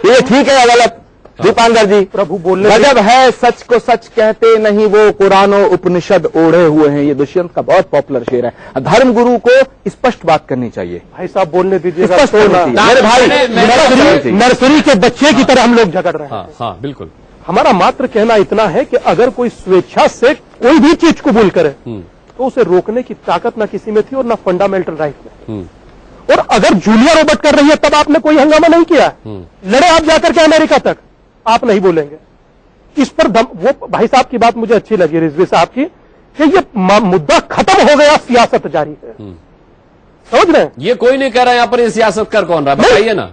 ये ठीक है या गलत? दीपांकर जी, प्रभु बोलने गजब है, सच को सच कहते नहीं वो, कुरानो उपनिषद ओढ़े हुए हैं। ये दुष्यंत का बहुत पॉपुलर शेर है। धर्म गुरु को स्पष्ट बात करनी चाहिए। भाई साहब बोलने दीजिए। स्पष्ट मेरे भाई, नर्सरी के बच्चे की तरह हम लोग झगड़ रहे हैं। हाँ, बिल्कुल। हमारा मात्र कहना इतना है कि अगर कोई स्वेच्छा से कोई भी चीज कबूल करे तो उसे रोकने की ताकत न किसी में थी और न फंडामेंटल राइट में। और अगर जूलिया रॉबर्ट कर रही है तब आपने कोई हंगामा नहीं किया। लड़े आप जाकर के अमेरिका तक, आप नहीं बोलेंगे इस पर। वो भाई साहब की बात मुझे अच्छी लगी, रिजवी साहब की, कि ये मुद्दा खत्म हो गया, सियासत जारी है। समझ रहे हैं? ये कोई नहीं कह रहा यहाँ पर ये सियासत कर कौन रहा है, बताइए ना।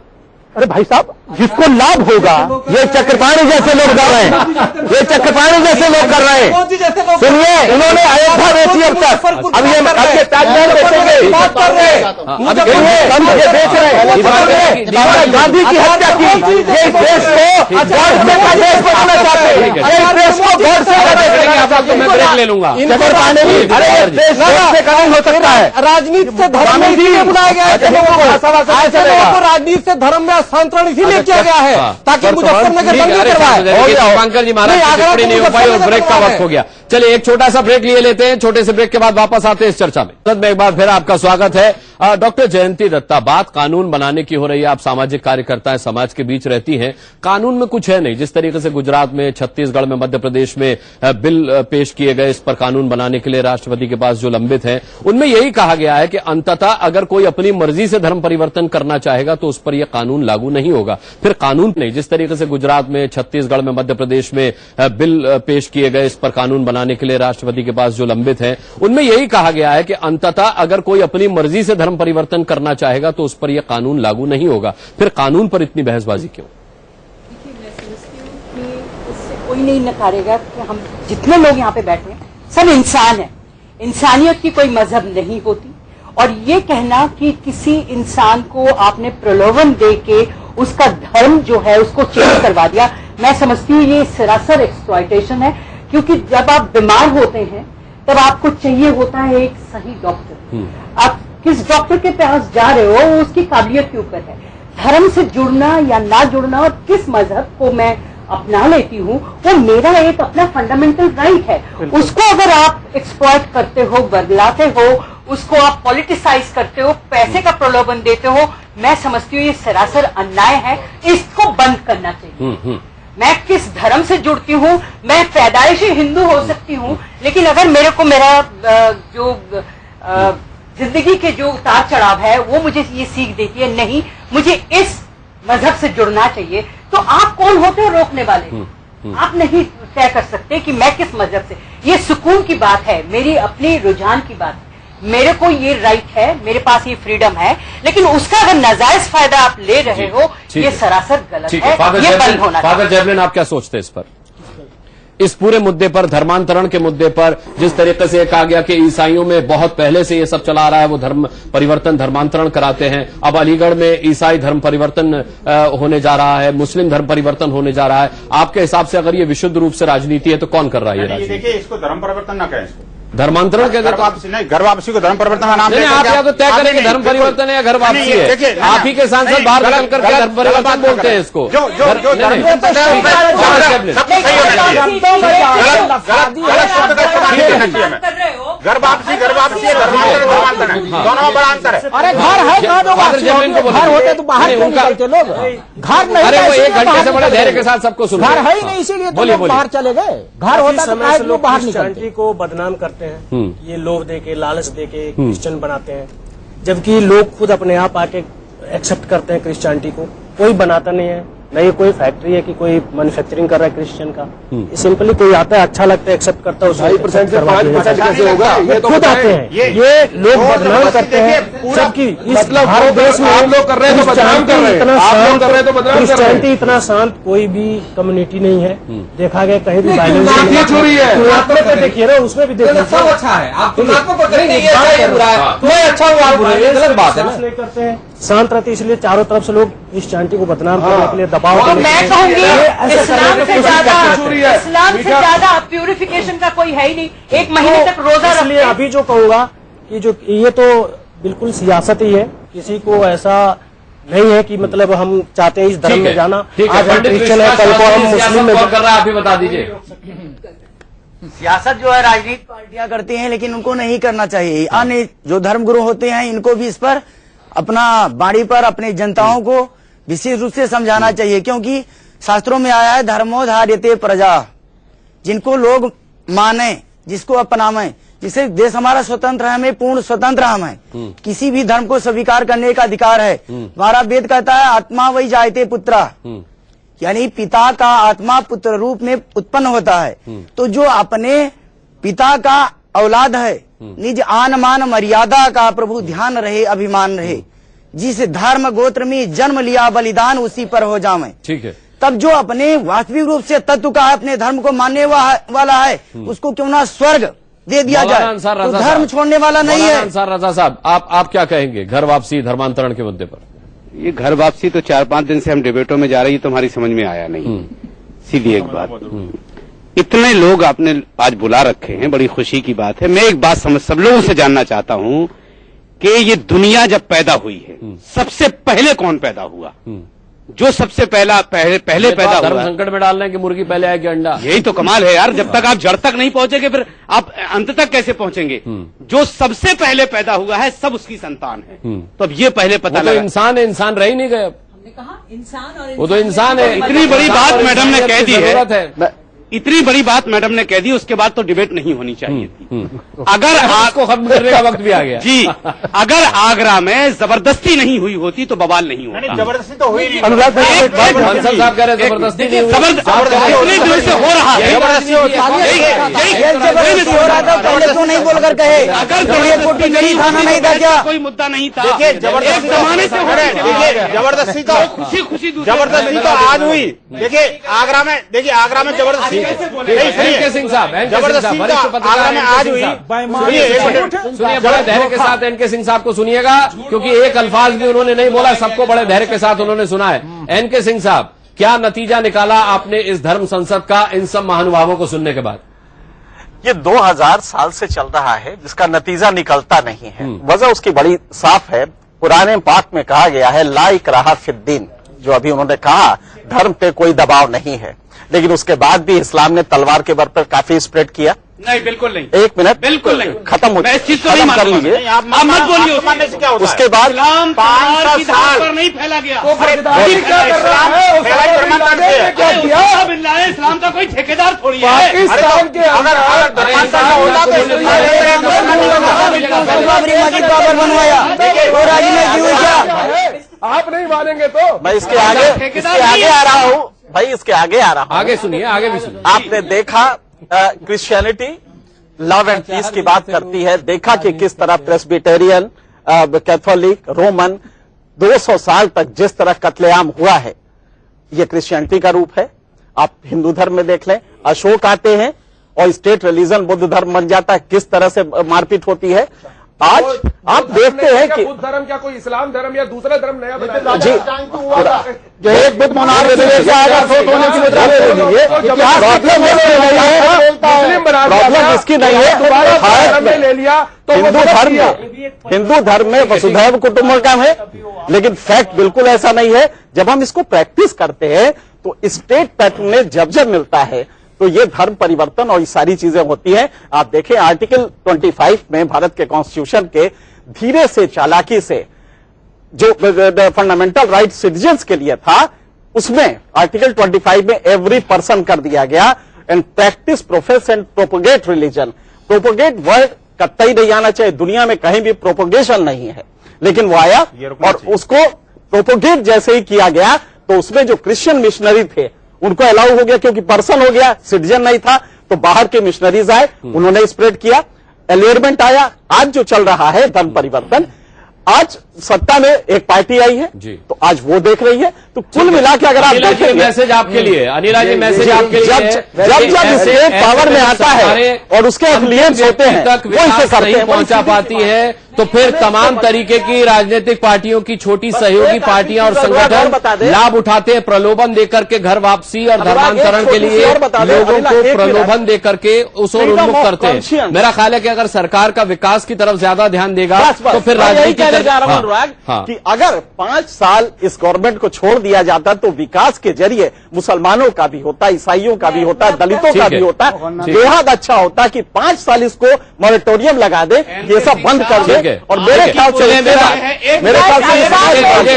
अरे भाई साहब, जिसको लाभ होगा, ये चक्रपाणी जैसे लोग कर रहे हैं, ये चक्रपाणी जैसे लोग कर रहे हैं। सुनिए, इन्होंने अयोध्या बेची अब तक, अब ये ताजमहल बेचेंगे, ये बेच रहे हैं। गांधी की हत्या की, ये इस देश को गॉडसे का देश बनाना चाहते हैं, ये इस देश को गॉडसे का देश बनाना चाहते हैं। मैं ब्रेक ले लूंगा। चक्रपाणी, अरे ये देश गॉडसे का नहीं हो सकता है। राजनीति से धर्म में इसीलिए बुलाया गया है लोगों को, राजनीति से धर्म में स्थानांतरण इसीलिए किया गया है ताकि मुजफ्फरनगर दंगे करवाए। पंकज जी, महाराज टिप्पणी नहीं हो पाई और ब्रेक का वक्त हो गया। चलिए एक छोटा सा ब्रेक लिए लेते हैं, छोटे से ब्रेक के बाद वापस आते हैं इस चर्चा में। एक बार फिर आपका स्वागत है। डॉक्टर जयंती दत्ता, बात कानून बनाने की हो रही है। आप सामाजिक कार्यकर्ता हैं, समाज के बीच रहती हैं। कानून में कुछ है नहीं, जिस तरीके से गुजरात में, छत्तीसगढ़ में, मध्य प्रदेश में बिल पेश किए गए इस पर कानून बनाने के लिए राष्ट्रपति के पास जो लंबित हैं, उनमें यही कहा गया है कि अंततः अगर कोई अपनी मर्जी से धर्म परिवर्तन करना चाहेगा तो उस पर यह कानून लागू नहीं होगा। फिर कानून नहीं, जिस तरीके से गुजरात में, छत्तीसगढ़ में, मध्य प्रदेश में बिल पेश किए गए इस पर कानून बनाने के लिए राष्ट्रपति के पास जो लंबित हैं, उनमें यही कहा गया है कि अंततः अगर कोई अपनी मर्जी से धर्म परिवर्तन करना चाहेगा तो उस पर यह कानून लागू नहीं होगा। फिर कानून पर इतनी बहसबाजी क्यों? देखिए, मैं समझती हूँ कि इससे कोई नहीं नकारेगा कि हम जितने लोग यहाँ पे बैठे हैं सब इंसान हैं। इंसानियत की कोई मजहब नहीं होती। और ये कहना कि किसी इंसान को आपने प्रलोभन दे के उसका धर्म जो है उसको चेंज करवा दिया, मैं समझती हूँ ये सरासर एक्सप्लॉयटेशन है। क्योंकि जब आप बीमार होते हैं तब आपको चाहिए होता है एक सही डॉक्टर। आप किस डॉक्टर के पास जा रहे हो वो उसकी काबिलियत के ऊपर है। धर्म से जुड़ना या ना जुड़ना और किस मजहब को मैं अपना लेती हूँ वो मेरा एक अपना फंडामेंटल राइट है। उसको अगर आप एक्सप्लॉइट करते हो, बदलाते हो, उसको आप पॉलिटिसाइज करते हो, पैसे का प्रलोभन देते हो, मैं समझती हूँ ये सरासर अन्याय है। इसको बंद करना चाहिए। मैं किस धर्म से जुड़ती हूँ, मैं पैदाइशी हिंदू हो सकती हूँ, लेकिन अगर मेरे को मेरा जो जिंदगी के जो उतार चढ़ाव है वो मुझे ये सीख देती है नहीं मुझे इस मजहब से जुड़ना चाहिए, तो आप कौन होते हो रोकने वाले? आप नहीं तय कर सकते कि मैं किस मजहब से। ये सुकून की बात है, मेरी अपनी रुझान की बात है। मेरे को ये राइट है, मेरे पास ये फ्रीडम है, लेकिन उसका अगर नाजायज फायदा आप ले रहे हो ये सरासर गलत है। ये बंद होना चाहिए। फादर जैवलिन, आप क्या सोचते हैं इस पर, इस पूरे मुद्दे पर, धर्मांतरण के मुद्दे पर? जिस तरीके से कहा गया कि ईसाइयों में बहुत पहले से ये सब चला आ रहा है, वो धर्म परिवर्तन, धर्मांतरण कराते हैं। अब अलीगढ़ में ईसाई धर्म परिवर्तन होने जा रहा है, मुस्लिम धर्म परिवर्तन होने जा रहा है। आपके हिसाब से अगर ये विशुद्ध रूप से राजनीति है तो कौन कर रहा है ये राजनीति? देखिए, इसको धर्म परिवर्तन ना कहें, इसको धर्मांतरण कहते घर वापसी नहीं, घर वापसी को धर्म परिवर्तन का नाम नहीं, आप या तो तय करेंगे धर्म परिवर्तन है या घर वापसी है। आप ही के सांसद बाहर निकल करके धर्म परिवर्तन बोलते हैं इसको। घर वापसी धर्मांतरण दोनों में बड़ा अंतर है। अरे घर है कहाँ दो घर होते तो बाहर क्यों निकलते लोग? घर नहीं, अरे वो 1 घंटे से बड़े धैर्य के साथ सबको सुन, घर है ही नहीं, इसीलिए तो लोग बाहर चले गए। घर होता तो लोग बाहर निकलते। को बदनाम करते हैं, ये लोभ देके लालच देके क्रिश्चियन बनाते हैं, जबकि लोग खुद अपने आप आके एक्सेप्ट करते हैं क्रिश्चियनिटी को। कोई बनाता नहीं है, न ये कोई फैक्ट्री है कि कोई मैन्युफैक्चरिंग कर रहा है क्रिश्चियन का। सिंपली कोई आता है, अच्छा लगता है, एक्सेप्ट करता है, 2.5% से 5% कैसे होगा? ये खुद आते हैं, ये लोग बदनाम करते हैं। जबकि इस भारत देश में आप लोग कर रहे हैं तो बदनाम कर रहे हैं, आप लोग कर रहे हैं तो बदनाम कर रहे हैं। क्रिश्चियनिटी इतना शांत कोई भी कम्युनिटी नहीं है, देखा गया कहीं भी वायलेंस नहीं है। देखिए ना, उसमें भी देखिए सब अच्छा है, आप तुलनात्मक पकड़ेंगे ये अच्छा है बुरा है, मैं अच्छा हूँ आप बुरा है, गलत बात है ना। नहीं करते हैं, शांत रहते, इसलिए चारों तरफ से लोग क्रिश्चियनिटी को बदनाम करने के लिए दबाव। मैं कहूंगी इस्लाम से ज्यादा प्यूरिफिकेशन का कोई है ही नहीं। 1 महीने तक रोजा रखते। इसलिए अभी जो कहूंगा कि जो ये तो बिल्कुल सियासत ही है, किसी को ऐसा नहीं है कि मतलब हम चाहते हैं इस धर्म में जाना। आज हम क्रिश्चियन है, कल को हम मुस्लिम में कर रहा है, आप ही बता दीजिए। सियासत जो है राजनीतिक पार्टियां करती हैं, लेकिन उनको नहीं करना चाहिए। अन्य जो धर्मगुरु होते हैं इनको भी इस पर अपना बाणी पर अपने जनताओं को विशेष रूप से समझाना चाहिए, क्योंकि शास्त्रों में आया है धर्मोधार्यते प्रजा, जिनको लोग माने, जिसको अपनावे, जिससे देश हमारा स्वतंत्र है, हमें पूर्ण स्वतंत्र हम है, किसी भी धर्म को स्वीकार करने का अधिकार है। हमारा वेद कहता है आत्मा वही जायते पुत्रा, यानी पिता का आत्मा पुत्र रूप में उत्पन्न होता है। तो जो अपने पिता का औलाद है, निज आन मान मर्यादा का प्रभु ध्यान रहे, अभिमान रहे, जिस धर्म गोत्र में जन्म लिया बलिदान उसी पर हो जावे। ठीक है, तब जो अपने वास्तविक रूप से तत्व का है, अपने धर्म को मानने वाला है, उसको क्यों ना स्वर्ग दे दिया जाए, तो धर्म छोड़ने वाला नहीं है। अंसार रजा साहब, आप क्या कहेंगे घर वापसी धर्मांतरण के मुद्दे पर? ये घर वापसी तो 4-5 दिन से हम डिबेटों में जा रही है, तो हमारी समझ में आया नहीं। सीधी एक बात, इतने लोग आपने आज बुला रखे हैं, बड़ी खुशी की बात है। मैं एक बात सब लोगों से जानना चाहता हूं कि ये दुनिया जब पैदा हुई है, सबसे पहले कौन पैदा हुआ? जो सबसे पहले पैदा हुआ। धर्म संकट में डाल रहे हैं कि मुर्गी पहले आएगी अंडा? यही तो कमाल है यार, जब तक आप जड़ तक नहीं पहुंचेंगे फिर आप अंत तक कैसे पहुंचेंगे? जो सबसे पहले पैदा हुआ है सब उसकी संतान है, तो अब ये पहले पता लगा। इंसान है, इंसान रह ही नहीं गए। हमने कहा इंसान, और वो तो इंसान है। इतनी बड़ी बात मैडम ने कह दी है, इतनी बड़ी बात मैडम ने कह दी, उसके बाद तो डिबेट नहीं होनी चाहिए थी। अगर आपको खत्म करने का वक्त भी आ गया जी, अगर आगरा में जबरदस्ती नहीं हुई होती तो बवाल नहीं होता। जबरदस्ती तो हुई नहीं। अनुराग साहब कह रहे जबरदस्ती नहीं हुई, इतनी देर से हो रहा है, जबरदस्ती हो रहा था, पहले क्यों नहीं बोलकर कहे? अगर नहीं खाना नहीं था क्या? कोई मुद्दा नहीं था। देखिए जमाने से हो रहा है, जबरदस्ती तो खुशी जबरदस्ती तो आज हुई। देखिए आगरा में जबरदस्ती एनके सिंह साहब, जबरदस्ती आगरा में आज हुई। सुनिए, बड़े धैर्य के साथ एनके सिंह साहब को सुनिएगा, क्योंकि एक अल्फाज भी उन्होंने नहीं बोला, सबको बड़े धैर्य के साथ उन्होंने सुना है। एनके सिंह साहब, क्या नतीजा निकाला आपने इस धर्म संसद का इन सब महानुभावों को सुनने के बाद? ये 2000 साल से चल रहा है, जिसका नतीजा निकलता नहीं है। वजह उसकी बड़ी साफ है, पुराने पाक में कहा गया है ला इकराहा फिद्दीन, जो अभी उन्होंने कहा धर्म पे कोई दबाव नहीं है, लेकिन उसके बाद भी इस्लाम ने तलवार के बल पर काफी स्प्रेड किया। नहीं, बिल्कुल नहीं। 1 मिनट, बिल्कुल नहीं, खत्म हो मैं इस चीज को नहीं कर लीजिए, आप मत बोलिए। उसके बाद इस्लाम 500 साल पर नहीं फैला गया। इस्लाम का कोई ठेकेदार थोड़ी है। पाकिस्तान के बनवाया आप नहीं मानेंगे तो मैं इसके आगे आ रहा हूँ भाई, इसके आगे आ रहा हूँ। आगे सुनिए, आगे भी सुनिए। आपने देखा क्रिश्चियनिटी लव एंड पीस की बात करती है, देखा कि किस तरह प्रेस्बिटेरियन, कैथोलिक, रोमन 200 साल तक जिस तरह कत्लेआम हुआ है, ये क्रिश्चियनिटी का रूप है। आप हिंदू धर्म में देख लें, अशोक आते हैं और स्टेट रिलीजन बुद्ध धर्म बन जाता है, किस तरह से मारपीट होती है। आज आप देखते हैं कि बुद्ध धर्म क्या कोई इस्लाम धर्म या दूसरा धर्म नया बनाया जी जो एक बुद्ध मोनार्क विदेश से आएगा तो सोने की मुद्रा ले लीजिए। प्रॉब्लम इसकी नहीं है, भारत में ले लिया तो हिंदू धर्म में वसुधैव कुटुंबकम है, लेकिन फैक्ट बिल्कुल ऐसा नहीं है। जब हम इसको प्रैक्टिस करते हैं तो स्टेट पैटर्न में जब मिलता है तो ये धर्म परिवर्तन और ये सारी चीजें होती हैं। आप देखें आर्टिकल 25 में भारत के कॉन्स्टिट्यूशन के धीरे से चालाकी से जो फंडामेंटल राइट सिटीजन्स के लिए था, उसमें आर्टिकल 25 में एवरी पर्सन कर दिया गया and practice profess and propagate religion. Propagate word कतई नहीं आना चाहिए, दुनिया में कहीं भी प्रोपोगेशन नहीं है, लेकिन वो आया और उसको प्रोपोगेट जैसे ही किया गया तो उसमें जो क्रिश्चियन मिशनरी थे उनको अलाउ हो गया, क्योंकि पर्सन हो गया, सिटीजन नहीं था, तो बाहर के मिशनरीज आए, उन्होंने स्प्रेड किया, एलियरमेंट आया। आज जो चल रहा है धर्म परिवर्तन, आज सत्ता में एक पार्टी आई है तो आज वो देख रही है। तो कुल मिला के अगर आप देखेंगे, मैसेज आपके लिए अनिला जी, मैसेज आपके लिए, जब स्टेट पावर में आता है और उसके एफिलिएंट्स होते हैं वो इसे करते हैं, पहुंचा पाती है, तो फिर तमाम तरीके की राजनीतिक पार्टियों की छोटी सहयोगी पार्टियां और संगठन लाभ उठाते हैं, प्रलोभन देकर के घर वापसी और धर्मांतरण के लिए लोगों को प्रलोभन देकर के उस ओर उन्मुख करते हैं। मेरा ख्याल है कि अगर सरकार का विकास की तरफ ज्यादा ध्यान देगा तो फिर राजनीति कि अगर 5 साल इस गवर्नमेंट को छोड़ दिया जाता तो विकास के जरिए मुसलमानों का भी होता, ईसाइयों का भी होता, दलितों का भी होता, बेहद अच्छा होता कि 5 साल इसको मॉरेटोरियम लगा दे, ये सब बंद कर दे। और मेरे ख्याल से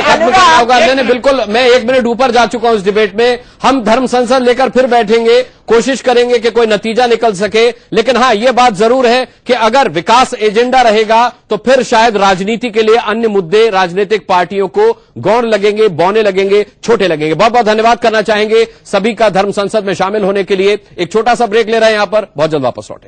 खत्म करना होगा। मैंने बिल्कुल, मैं 1 मिनट ऊपर जा चुका हूं इस डिबेट में। हम धर्म संसद लेकर फिर बैठेंगे, कोशिश करेंगे कि कोई नतीजा निकल सके, लेकिन हाँ ये बात जरूर है कि अगर विकास एजेंडा रहेगा तो फिर शायद राजनीति के लिए अन्य मुद्दे राजनीतिक पार्टियों को गौण लगेंगे, बौने लगेंगे, छोटे लगेंगे। बहुत बहुत धन्यवाद करना चाहेंगे सभी का धर्म संसद में शामिल होने के लिए। एक छोटा सा ब्रेक ले रहे हैं यहां पर, बहुत जल्द वापस लौटेंगे।